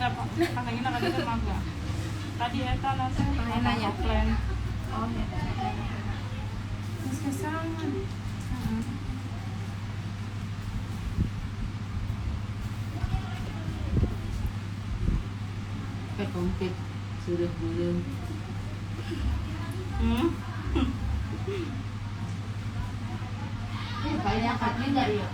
Apa? Kakaknya nak ada maga. Tadi eta nasi nanya. plan. Oh ya. Mas kesangan. Komplit sudah belum. Banyak hati enggak ya?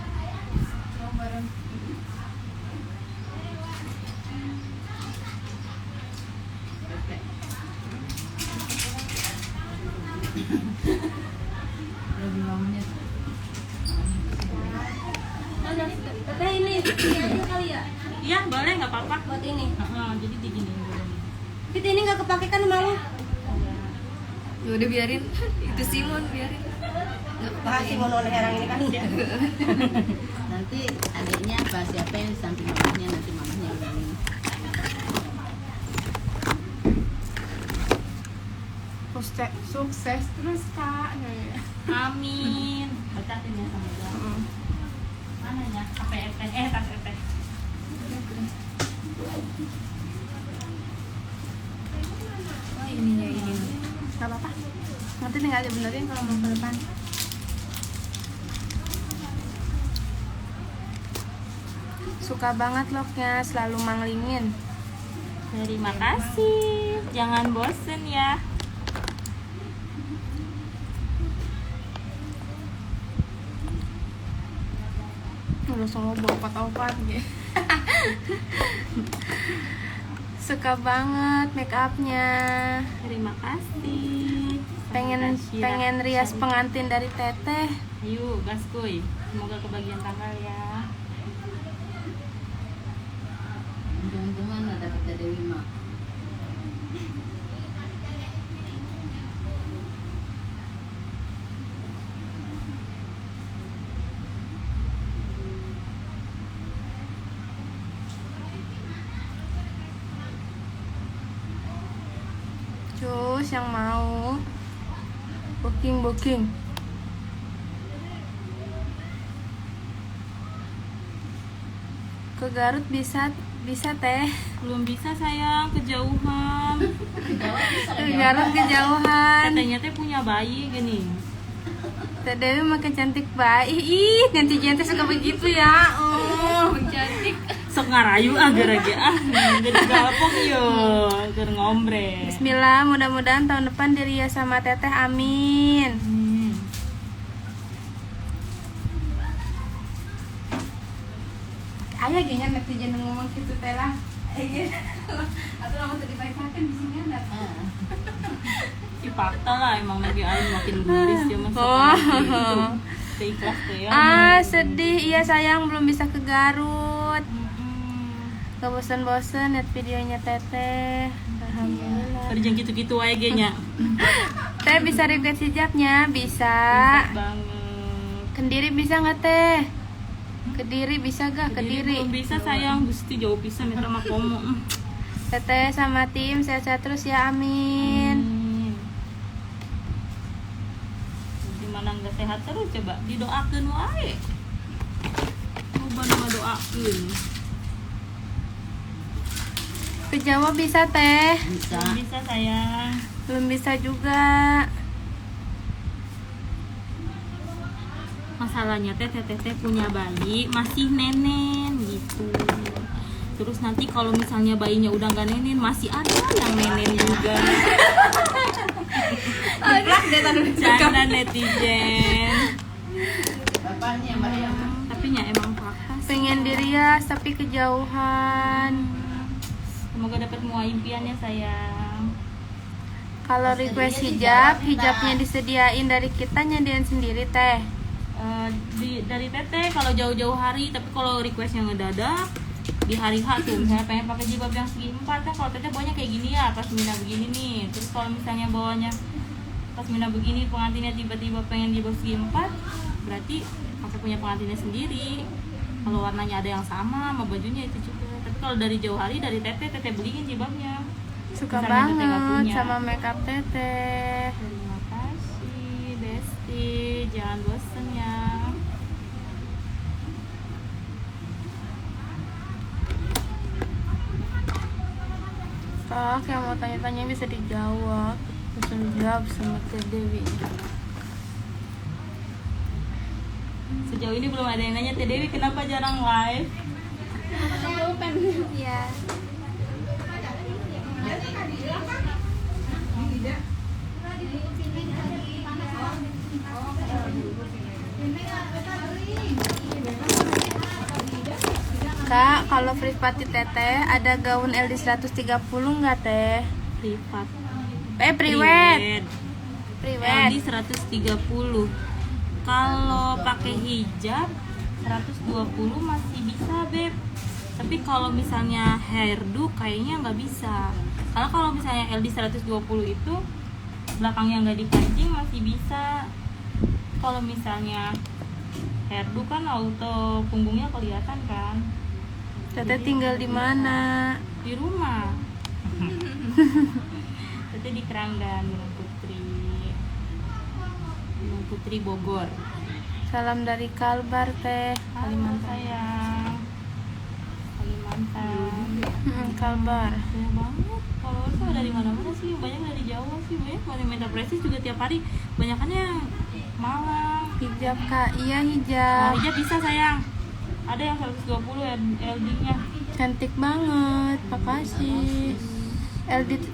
Lebih lama. Teteh ini aja kali ya? Iya, boleh nggak apa-apa. Buat ini. Jadi diginiin dulu. Fit ini nggak kepake kan malu? Ya udah biarin. Itu Simon biarin. Makasih mau noleh herang ini kan. Nanti adiknya apa siapa yang di samping mamanya, nanti mamanya yang ngomongin. Sukses terus kak. Amin. Berkatin ya sama dia. Mana ya? KPP. Tas KPP. Oh ininya ini. Gak apa-apa. Nanti tinggal dibenerin kalau mau ke depan. Suka banget vlognya, selalu manglingin. Terima kasih. Jangan bosen ya. Udah semua bawa opat-opat gitu. Suka banget make upnya. Terima kasih. Pengen rias pengantin dari teteh. Ayo, gaskuy. Semoga kebagian tanggal ya. Untung-untungan ada kata Dewi Mak. Cus yang mau booking. Ke Garut bisa teh. Belum bisa sayang, kejauhan. Ke Garut kejauhan. Katanya teh punya bayi gini. Teh Dewi makin cantik baik. Ih, ganti jantai suka begitu ya. Oh, cantik. Sok ngarayu gara-gara jadi galpong yo, keur ngombre. Bismillah, mudah-mudahan tahun depan dirias sama teteh, amin. Ayah gini netizen ngomong gitu teh lah. Atau lama tadi baik-baikan di sini ada. Si fakta lah emang lagi aing makin gelis ya masa gitu. Ikhlas teh ya. Sedih. Iya sayang, belum bisa ke Garut. Gak bosen-bosen liat videonya teteh. Alhamdulillah. Tadi jangan gitu-gitu aja nya. Teh bisa request hijabnya? Bisa. Banget. Kendiri bisa nggak teh? Kediri bisa gak? Kediri. Belum bisa sayang, Gusti jauh bisa minta sama komo. Teteh sama tim sehat-sehat terus ya, amin. Gimana nggak sehat terus coba didoakeun wae. Coba nama doakeun. Ke Jawa bisa teh? Bisa. Belum bisa sayang. Belum bisa juga. Masalahnya teteh punya bayi masih nenen gitu. Terus nanti kalau misalnya bayinya udah nggak nenen, masih ada yang nenen juga. Canda netizen. Bapaknya Mbak ya. Tapi nya emang fakta. Pengen dirias tapi kejauhan. Semoga dapat semua impiannya sayang. Kalau request hijabnya disediain dari kita, nyediain sendiri teh. Dari teteh kalau jauh-jauh hari, tapi kalau requestnya ngedadak di hari H tuh, misalnya pengen pakai jilbab yang segi 4 kan, kalau teteh bawanya kayak gini ya, pas Mina begini nih. Terus kalau misalnya bawanya pas Mina begini, pengantinnya tiba-tiba pengen jilbab segi 4, berarti pakai punya pengantinnya sendiri. Kalau warnanya ada yang sama bajunya itu juga. Tapi kalau dari jauh hari dari teteh beliin jilbabnya. Suka Misalnya teteh nggak banget punya. sama makeup teteh. Terima kasih Besti, jangan bosen ya. galak, yang mau tanya-tanya bisa dijawab. Langsung dijawab sama Teh Dewi. Sejauh ini belum ada yang nanya Teh Dewi kenapa jarang live. Iya. Kak, kalau Privati Teteh ada gaun LD 130 nggak Teh? Privat. Priwet. LD 130. Kalau pakai hijab 120 masih bisa, Beb. Tapi kalau misalnya hairdo kayaknya nggak bisa. Karena kalau misalnya LD 120 itu belakangnya nggak dipancing masih bisa. Kalau misalnya hairdo kan auto punggungnya kelihatan kan. Teteh tinggal di mana? Di rumah. Teteh di Keranggan, Gunung Putri Bogor. Salam dari Kalbar Teh, Halo Kalimantan. sayang. Kalimantan. Kalbar. Banyak banget. Kalau tuh dari mana-mana sih, banyak dari Jawa sih, banyak yang minta prestis juga tiap hari. Banyakannya yang Malang. Hijab Kak, iya Nah, hijab. hijab bisa sayang. Ada yang 120 LD-nya. Cantik banget, makasih. LD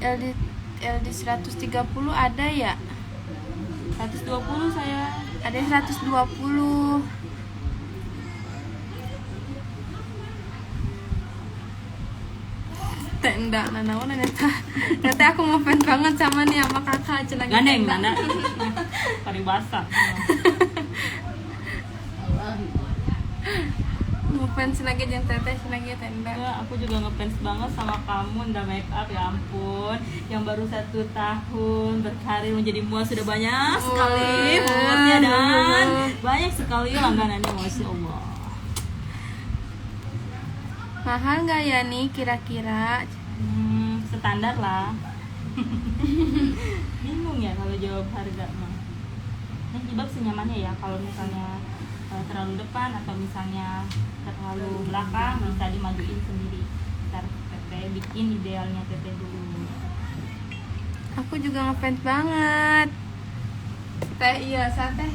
130 ada ya? 120 sayang. Ada yang 120. Tenda nanawan neta aku mau fans banget sama nih sama kakak cenah Gandeng, Nanda. Paribasa. mau fans lagi jeung teteh lagi tenda. Ya, aku juga ngefans banget sama kamu, Nda Make Up, ya ampun. Yang baru 1 tahun berkarir menjadi muas sudah banyak sekali muasnya dan banyak sekali langganannya, Masya Allah. Mahal nggak ya nih kira-kira? Standar lah. Bingung ya kalau jawab harga mah. Ini jilbab senyamannya ya, kalau misalnya terlalu depan atau misalnya terlalu belakang bisa dimajuin sendiri. Ntar Teteh bikin idealnya Teteh dulu. Aku juga ngefans banget. Teh iya, teh.